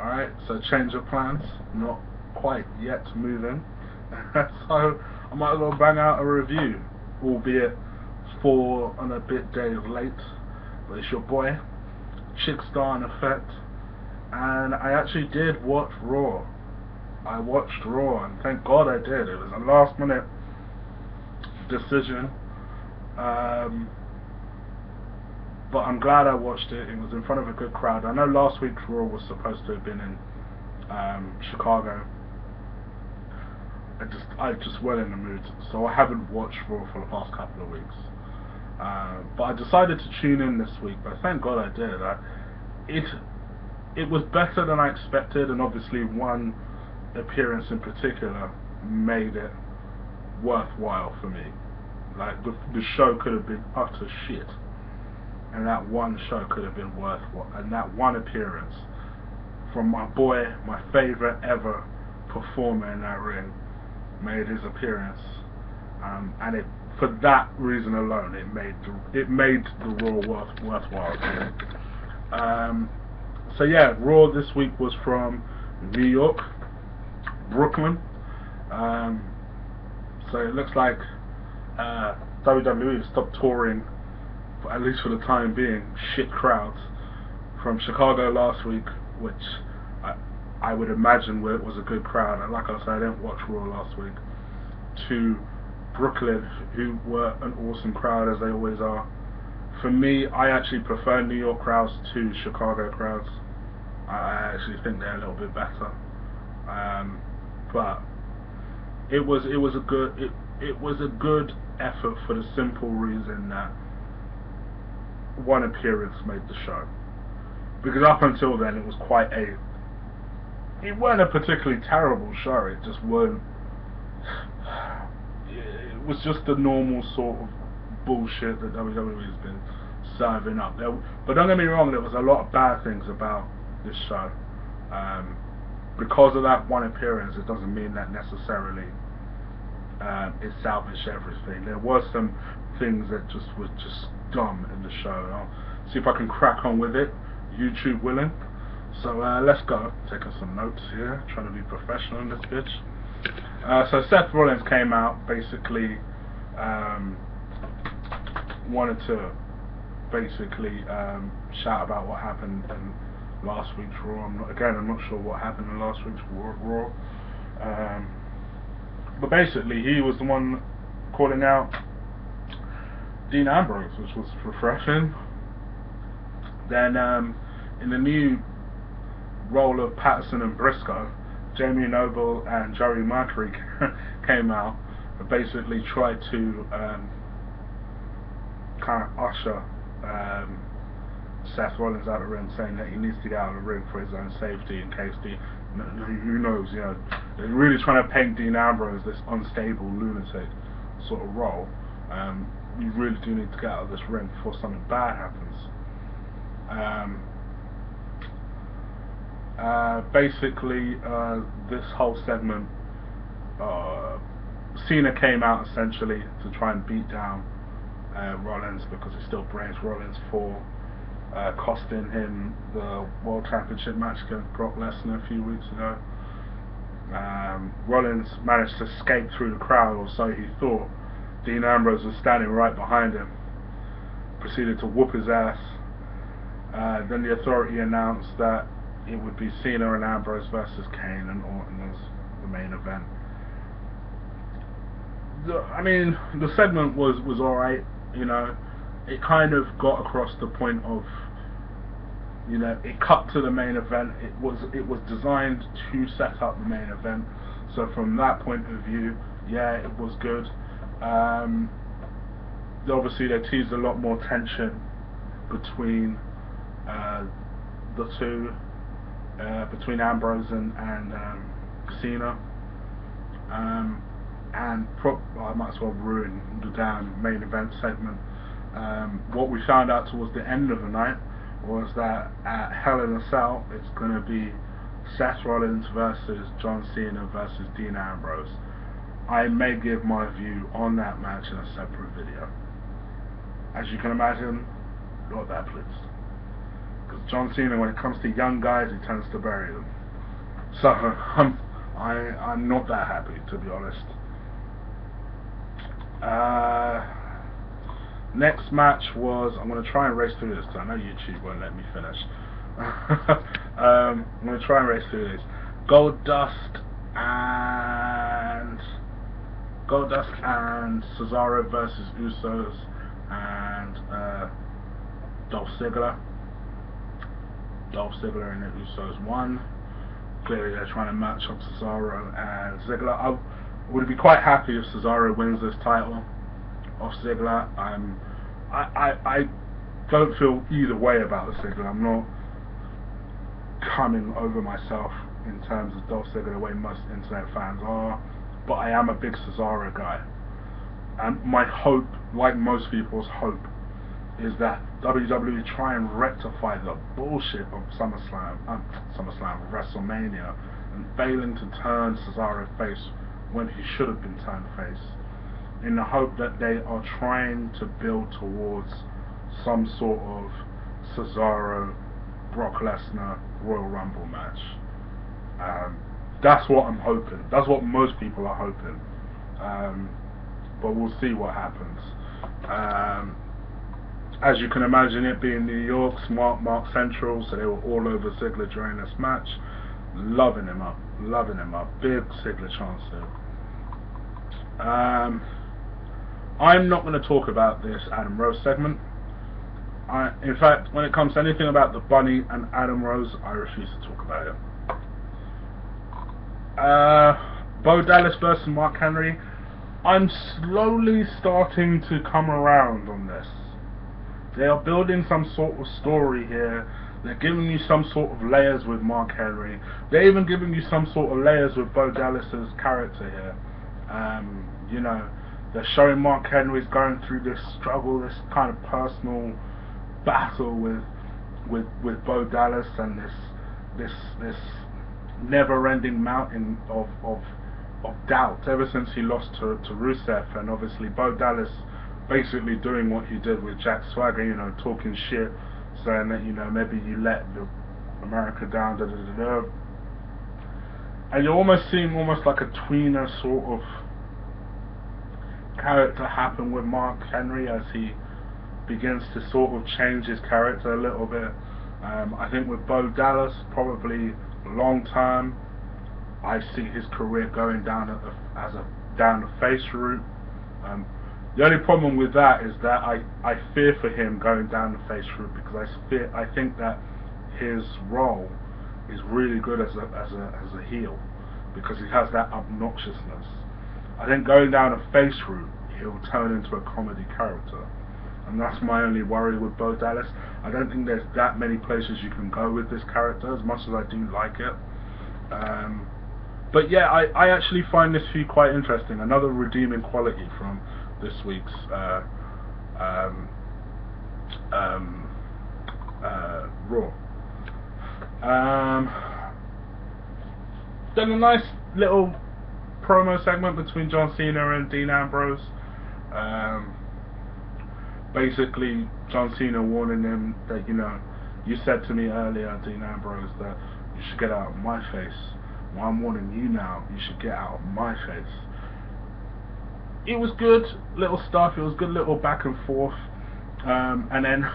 Alright, so change of plans, not quite yet moving. So I might as well bang out a review, albeit 4 and a bit days late. But it's your boy, Chickstar in effect, and I actually did watch Raw. I watched Raw, and thank God I did. It was a last minute decision. Um, but I'm glad I watched it. It was in front of a good crowd. I know last week's Raw was supposed to have been in Chicago. I just wasn't in the mood, so I haven't watched Raw for the past couple of weeks. But I decided to tune in this week. But thank God I did. It was better than I expected, and obviously one appearance in particular made it worthwhile for me. Like the show could have been utter shit, and that one show could have been worthwhile. And that one appearance from my boy, my favorite ever performer in that ring, made his appearance, and it for that reason alone it made the Raw worthwhile. So yeah, Raw this week was from New York, Brooklyn. So it looks like WWE stopped touring, at least for the time being, shit crowds from Chicago last week, which I would imagine it was a good crowd. And like I said, I didn't watch Raw last week. To Brooklyn, who were an awesome crowd as they always are. For me, I actually prefer New York crowds to Chicago crowds. I actually think they're a little bit better. But it was a good effort for the simple reason that one appearance made the show. Because up until then, it wasn't a particularly terrible show. It just weren't. It was just the normal sort of bullshit that WWE has been serving up. But don't get me wrong, there was a lot of bad things about this show. Because of that one appearance, it doesn't mean that necessarily it salvaged everything. There were some things that were just dumb in the show. I'll see if I can crack on with it, YouTube willing. So let's go. Taking some notes here, trying to be professional in this bitch. So Seth Rollins came out, basically wanted to shout about what happened in last week's Raw. I'm not sure what happened in last week's Raw. But basically, he was the one calling out Dean Ambrose, which was refreshing. Then in the new role of Patterson and Briscoe, Jamie Noble and Jerry Mercury came out and basically tried to kind of usher Seth Rollins out of the ring, saying that he needs to get out of the ring for his own safety in case who knows, they're really trying to paint Dean Ambrose this unstable lunatic sort of role. You really do need to get out of this ring before something bad happens. Basically, this whole segment, Cena came out essentially to try and beat down Rollins because he still blames Rollins for costing him the World Championship match against Brock Lesnar a few weeks ago. Rollins managed to escape through the crowd, or so he thought. Dean Ambrose was standing right behind him, proceeded to whoop his ass. Then the Authority announced that it would be Cena and Ambrose versus Kane and Orton as the main event. The segment was alright, It kind of got across the point of, it cut to the main event. It was designed to set up the main event. So from that point of view, yeah, it was good. Obviously, they teased a lot more tension between the two, between Ambrose and Cena. I might as well ruin the damn main event segment. What we found out towards the end of the night was that at Hell in a Cell, it's going to be Seth Rollins versus John Cena versus Dean Ambrose. I may give my view on that match in a separate video. As you can imagine, not that pleased. Because John Cena, when it comes to young guys, he tends to bury them. So I'm not that happy, to be honest. Next match was, I'm going to try and race through this because I know YouTube won't let me finish. I'm going to try and race through this. Goldust and Cesaro versus Usos and Dolph Ziggler. Dolph Ziggler and the Usos won. Clearly they're trying to match up Cesaro and Ziggler. I would be quite happy if Cesaro wins this title off Ziggler. I don't feel either way about Ziggler. I'm not coming over myself in terms of Dolph Ziggler the way most internet fans are, but I am a big Cesaro guy. And my hope, like most people's hope, is that WWE try and rectify the bullshit of WrestleMania, and failing to turn Cesaro face when he should have been turned face, in the hope that they are trying to build towards some sort of Cesaro Brock Lesnar Royal Rumble match. That's what I'm hoping. That's what most people are hoping. But we'll see what happens. As you can imagine, it being New York, Smart Mark Central, so they were all over Ziggler during this match. Loving him up. Big Ziggler chance there. I'm not going to talk about this Adam Rose segment. In fact, when it comes to anything about the Bunny and Adam Rose, I refuse to talk about it. Bo Dallas versus Mark Henry. I'm slowly starting to come around on this. They are building some sort of story here. They're giving you some sort of layers with Mark Henry. They're even giving you some sort of layers with Bo Dallas's character here. You know, they're showing Mark Henry's going through this struggle, this kind of personal battle with Bo Dallas, and this never-ending mountain of doubt ever since he lost to Rusef. And obviously Bo Dallas basically doing what he did with Jack Swagger, you know, talking shit, saying that, you know, maybe you let America down, da da da da. And you almost seem like a tweener sort of character happen with Mark Henry as he begins to sort of change his character a little bit. I think with Bo Dallas, probably long term, I see his career going down down the face route. The only problem with that is that I fear for him going down the face route, because I think that his role is really good as a heel, because he has that obnoxiousness. I think going down a face route, he'll turn into a comedy character, and that's my only worry with Bo Dallas. I don't think there's that many places you can go with this character, as much as I do like it. But yeah, I actually find this feud quite interesting. Another redeeming quality from this week's Raw. Then a nice little promo segment between John Cena and Dean Ambrose. Basically, John Cena warning him that, you know, you said to me earlier, Dean Ambrose, that you should get out of my face. Well, I'm warning you now, you should get out of my face. It was good little stuff, it was good little back and forth. And then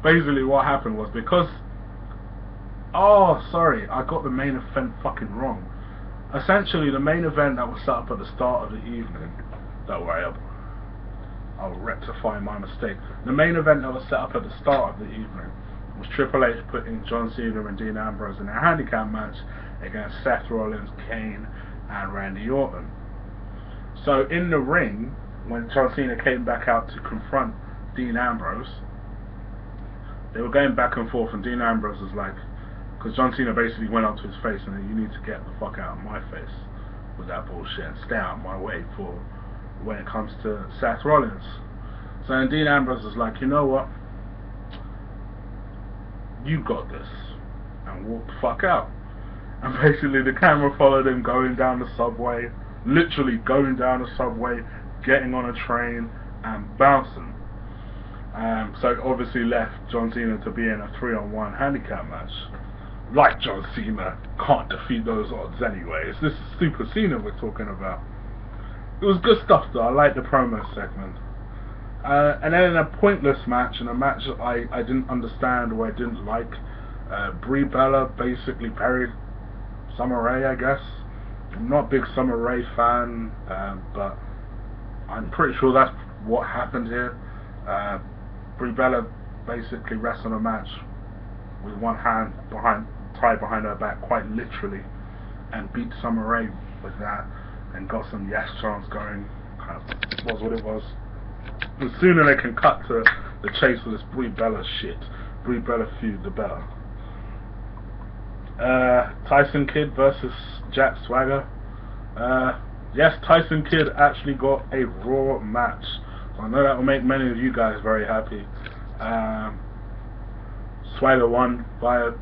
basically what happened was, because, oh sorry, I got the main event fucking wrong. Essentially the main event that was set up at the start of the evening, don't worry, I'll rectify my mistake. The main event that was set up at the start of the evening was Triple H putting John Cena and Dean Ambrose in a handicap match against Seth Rollins, Kane and Randy Orton. So in the ring, when John Cena came back out to confront Dean Ambrose, they were going back and forth, and Dean Ambrose was like, because John Cena basically went up to his face and said, you need to get the fuck out of my face with that bullshit and stay out of my way for when it comes to Seth Rollins. So then Dean Ambrose was like, you know what, you got this, and walk the fuck out. And basically the camera followed him going down the subway, literally going down the subway, getting on a train and bouncing. So it obviously left John Cena to be in a 3-on-1 handicap match. Like John Cena can't defeat those odds anyways. This is Super Cena we're talking about. It was good stuff though. I liked the promo segment. And then in a pointless match, in a match that I didn't understand or I didn't like, Brie Bella basically buried Summer Rae, I guess. I'm not a big Summer Rae fan, but I'm pretty sure that's what happened here. Brie Bella basically wrestled a match with one hand tied behind her back, quite literally, and beat Summer Rae with that, and got some yes chants going. Kind of was what it was. The sooner they can cut to the chase of this Brie Bella shit, Brie Bella feud, the better. Tyson Kidd versus Jack Swagger. Yes, Tyson Kidd actually got a Raw match. So I know that will make many of you guys very happy. Swagger won via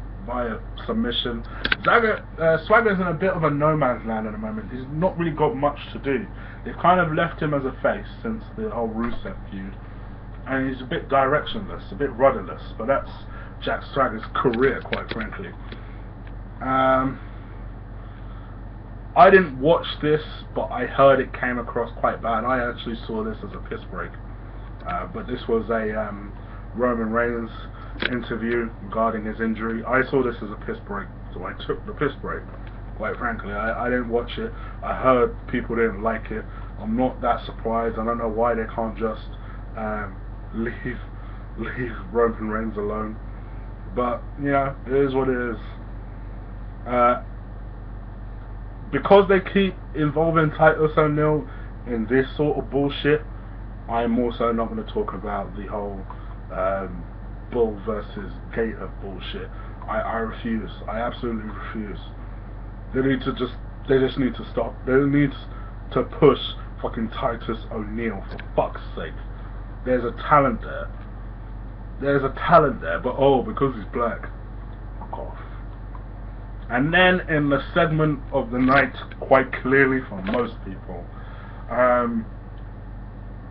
submission. Swagger's in a bit of a no man's land at the moment. He's not really got much to do. They've kind of left him as a face since the whole Rusef feud, and he's a bit directionless, a bit rudderless. But that's Jack Swagger's career, quite frankly. I didn't watch this, but I heard it came across quite bad. I actually saw this as a piss break. But this was a Roman Reigns interview regarding his injury. I saw this as a piss break, so I took the piss break. Quite frankly, I didn't watch it. I heard people didn't like it. I'm not that surprised. I don't know why they can't just leave Roman Reigns alone. But you know, it is what it is. Because they keep involving Titus O'Neil in this sort of bullshit, I'm also not going to talk about the whole Bull versus Gator bullshit. I refuse. I absolutely refuse. They just need to stop. They need to push fucking Titus O'Neil, for fuck's sake. There's a talent there. But oh, because he's black, fuck off. And then in the segment of the night, quite clearly for most people,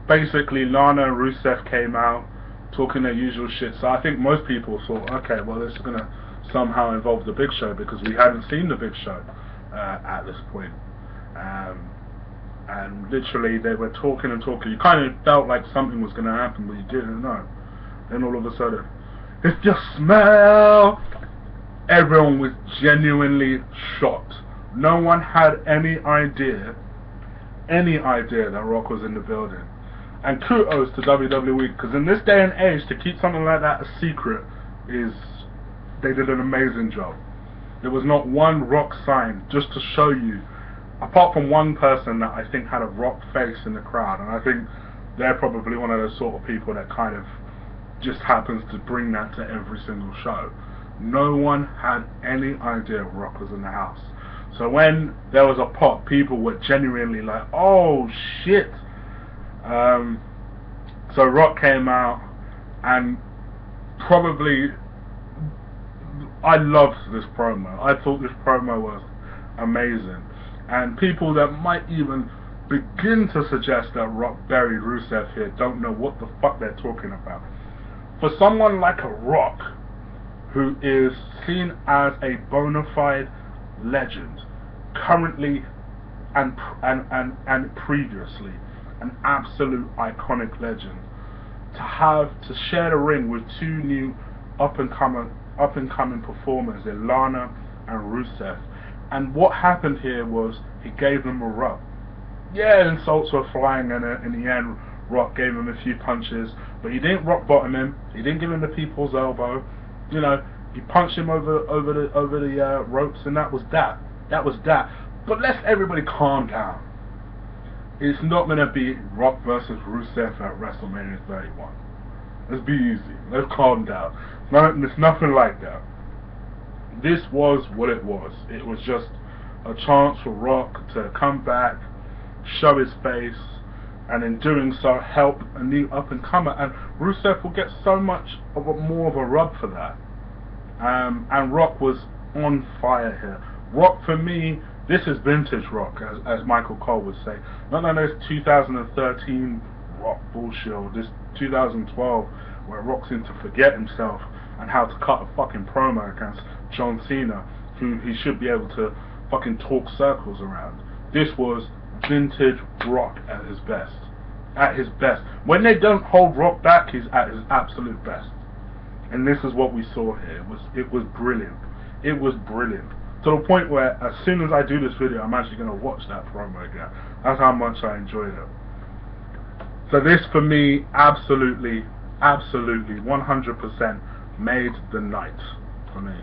basically Lana and Rusef came out talking their usual shit. So I think most people thought, okay, well, this is going to somehow involve the Big Show, because we hadn't seen the Big Show at this point. And literally they were talking and talking. You kind of felt like something was going to happen, but you didn't know. Then all of a sudden, if you smell, everyone was genuinely shocked. No one had any idea that Rock was in the building. And kudos to WWE, because in this day and age, to keep something like that a secret they did an amazing job. There was not one Rock sign, just to show you, apart from one person that I think had a Rock face in the crowd, and I think they're probably one of those sort of people that kind of just happens to bring that to every single show. No one had any idea Rock was in the house. So when there was a pop, people were genuinely like, oh shit. So Rock came out, and probably, I loved this promo. I thought this promo was amazing. And people that might even begin to suggest that Rock buried Rusev here don't know what the fuck they're talking about. For someone like a Rock, who is seen as a bona fide legend, currently and previously, an absolute iconic legend, to share the ring with two new up and coming performers in Lana and Rusef. And what happened here was he gave them a rub. Yeah, insults were flying, and in the end Rock gave him a few punches, but he didn't rock bottom him. He didn't give him the people's elbow. You know, he punched him over the ropes, and that was that. But let's everybody calm down. It's not going to be Rock versus Rusef at WrestleMania 31. Let's be easy. Let's calm down. It's nothing like that. This was what it was. It was just a chance for Rock to come back, show his face, and in doing so help a new up-and-comer. And Rusev will get so much more of a rub for that. And Rock was on fire here. Rock, for me, this is vintage Rock, as Michael Cole would say. Not this 2013 Rock bullshit, or this 2012 where Rock seemed to forget himself and how to cut a fucking promo against John Cena, who he should be able to fucking talk circles around. This was vintage Rock at his best. At his best. When they don't hold Rock back, he's at his absolute best. And this is what we saw here. It was brilliant. It was brilliant. To the point where as soon as I do this video, I'm actually going to watch that promo again. That's how much I enjoyed it. So this for me, absolutely, 100% made the night for me.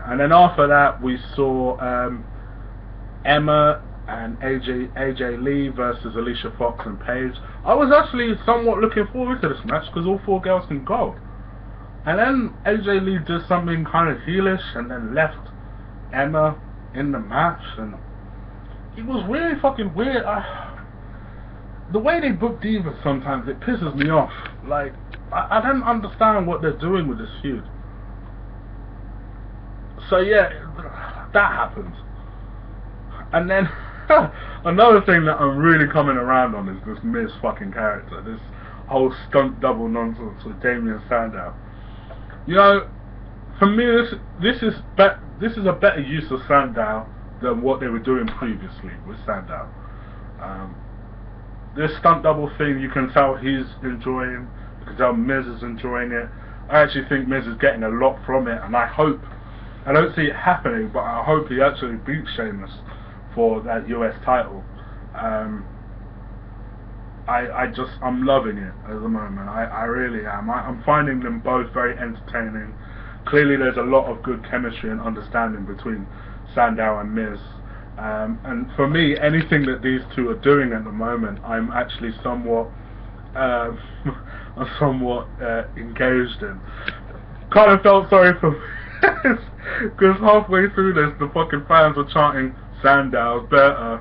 And then after that, we saw Emma and AJ Lee versus Alicia Fox and Paige. I was actually somewhat looking forward to this match because all 4 girls can go. And then AJ Lee did something kind of heelish and then left Emma in the match, and it was really fucking weird. The way they book divas sometimes, it pisses me off. Like, I don't understand what they're doing with this feud. So yeah, that happened. And then another thing that I'm really coming around on is this Miz fucking character. This whole stunt double nonsense with Damien Sandow. You know, for me, this is a better use of Sandow than what they were doing previously with Sandow. This stunt double thing, you can tell he's enjoying. You can tell Miz is enjoying it. I actually think Miz is getting a lot from it, and I hope, I don't see it happening, but I hope he actually beats Sheamus for that US title. I'm loving it at the moment. I really am. I'm finding them both very entertaining. Clearly there's a lot of good chemistry and understanding between Sandow and Miz. And for me, anything that these two are doing at the moment, I'm actually somewhat engaged in. Kind of felt sorry for Miz, because halfway through this, the fucking fans were chanting, "Sandow's better."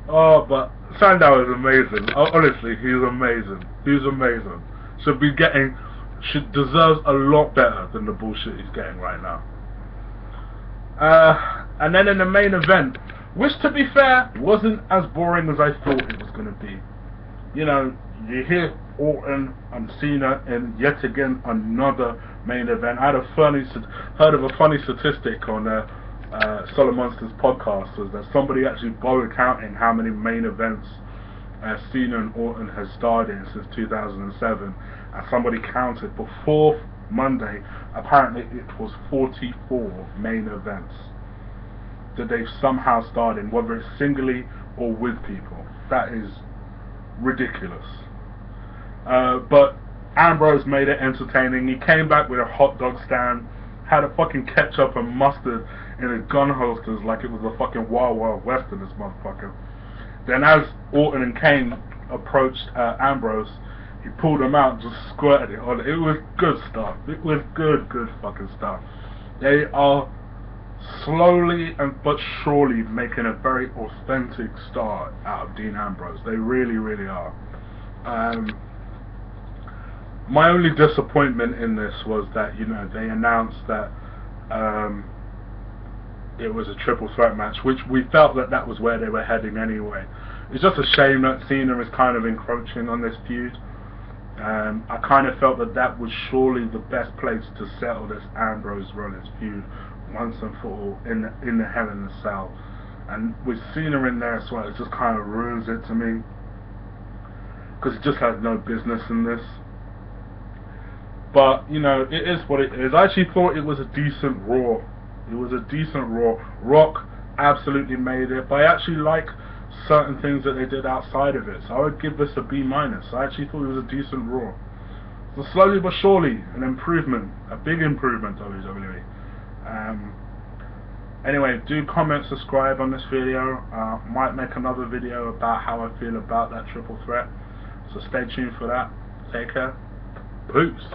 Oh, but Sandow is amazing. Honestly, he's amazing. He's amazing. Deserves a lot better than the bullshit he's getting right now. And then in the main event, which to be fair, wasn't as boring as I thought it was going to be. You know, you hear Orton and Cena in yet again another main event. I had heard of a funny statistic on Solid Monsters podcast, was that somebody actually bothered counting how many main events Cena and Orton has starred in since 2007, and somebody counted before Monday, apparently it was 44 main events that they've somehow starred in, whether it's singly or with people. That is ridiculous. But Ambrose made it entertaining. He came back with a hot dog stand, had a fucking ketchup and mustard in his gun holsters like it was a fucking Wild Wild West in this motherfucker. Then as Orton and Kane approached Ambrose, he pulled them out and just squirted it on it. It was good stuff. It was good fucking stuff. They are slowly but surely making a very authentic star out of Dean Ambrose. They really, really are. My only disappointment in this was that, you know, they announced that it was a triple threat match, which we felt that was where they were heading anyway. It's just a shame that Cena is kind of encroaching on this feud. I kind of felt that was surely the best place to settle this Ambrose-Rollins feud once and for all in the Hell in a Cell. And with Cena in there as well, it just kind of ruins it to me, because it just has no business in this. But, you know, it is what it is. I actually thought it was a decent Raw. It was a decent Raw. Rock absolutely made it, but I actually like certain things that they did outside of it, so I would give this a B-. I actually thought it was a decent Raw. So slowly but surely, an improvement, a big improvement, WWE. Anyway, do comment, subscribe on this video. Might make another video about how I feel about that triple threat, so stay tuned for that. Take care. Peace.